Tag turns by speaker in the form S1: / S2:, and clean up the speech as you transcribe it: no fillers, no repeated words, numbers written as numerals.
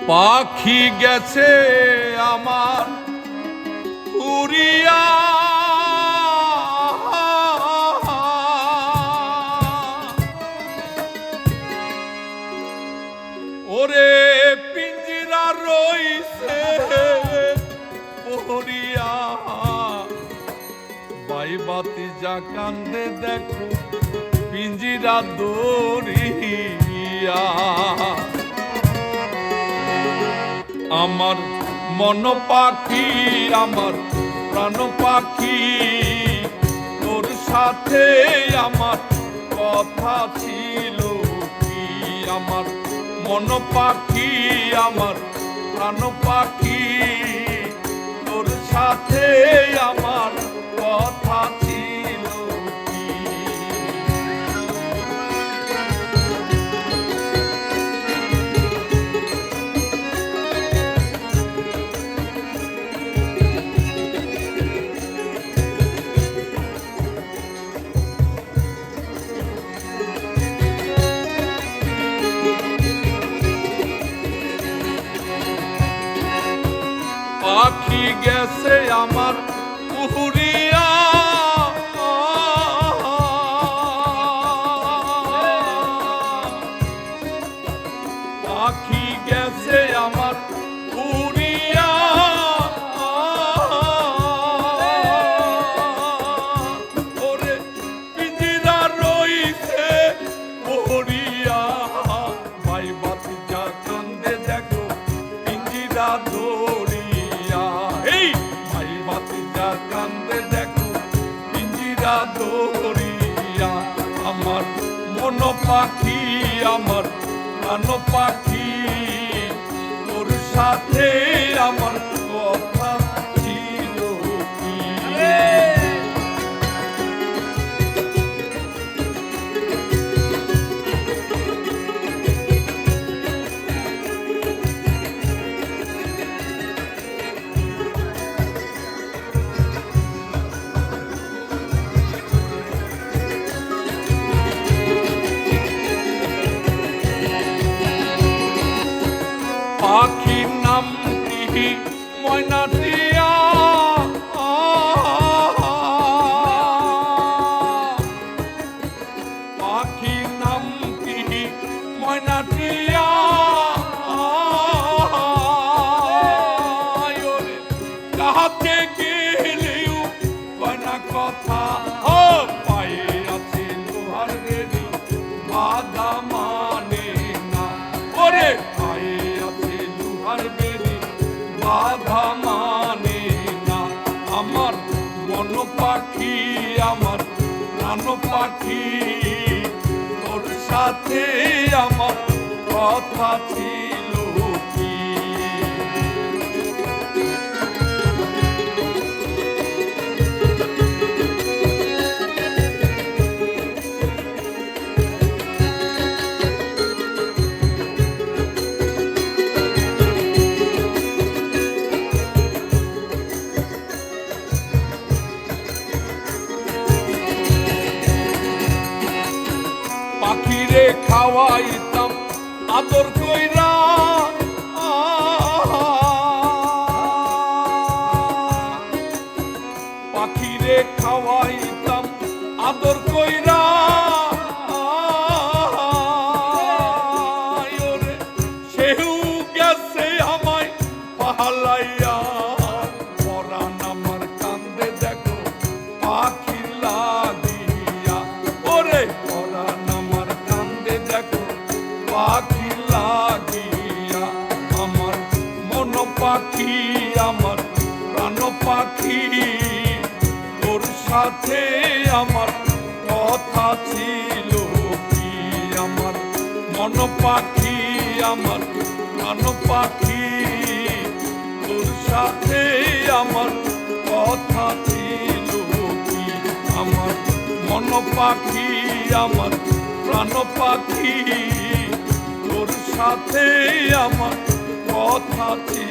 S1: পাখি গেছে আমার উড়িয়া, ওরে পিঞ্জিরা রইছে পড়িয়া, বাইবাতি যা কান্দে দেখো পিঞ্জিরা দরিয়া। আমার মন পাখি আমার প্রাণ পাখি, তোর সাথে আমার কথা ছিল কি? আমার মন পাখি আমার প্রাণ পাখি, তোর সাথে আমার কথা ছিল কি? পাখি গেছে আমার উড়িয়া, পাখি গেছে আমার উড়িয়া, ওরে পিঞ্জিরা রইছে পড়িয়া, বাইবাতি যা কান্দে দেখো পিঞ্জিরা দরিয়া। কান্দে দেখো পিঞ্জিরা দরিয়া। আমার মন পাখি আমার প্রাণ পাখি, তোর সাথে আমার কথা ছিল কি? পাখির নামটি ময়নাটিয়া, পাখির নামটি ময়নাটিয়া, কাহাতে গেলেও কয়না কথা, ও পায়ে আছে লোহার গেলি বাধা মানে না, ওরে বাধা মানে না। আমার মন পাখি আমার প্রাণ পাখি, তোর সাথে আমার কথা ছিল কি? পাখিরে খাওয়াইতাম আদর কইরা, পাখিরে খাওয়াইতাম আদর কইরা, সেও গেছে আমায় পালাইয়া, পরাণ আমার কান্দে দেখো পাখি লাগিয়া, ওরে পরাণ আমার কান্দে দেখো পাখি লাগিয়া। আমার মন পাখি আমার প্রাণ পাখি, তোর সাথে আমার কথা ছিল কি? আমার মন পাখি আমার প্রাণ পাখি, তোর সাথে আমার কথা ছিল কি? আমার মন পাখি আমার প্রাণ পাখি, তোর সাথে আমার কথা ছিল।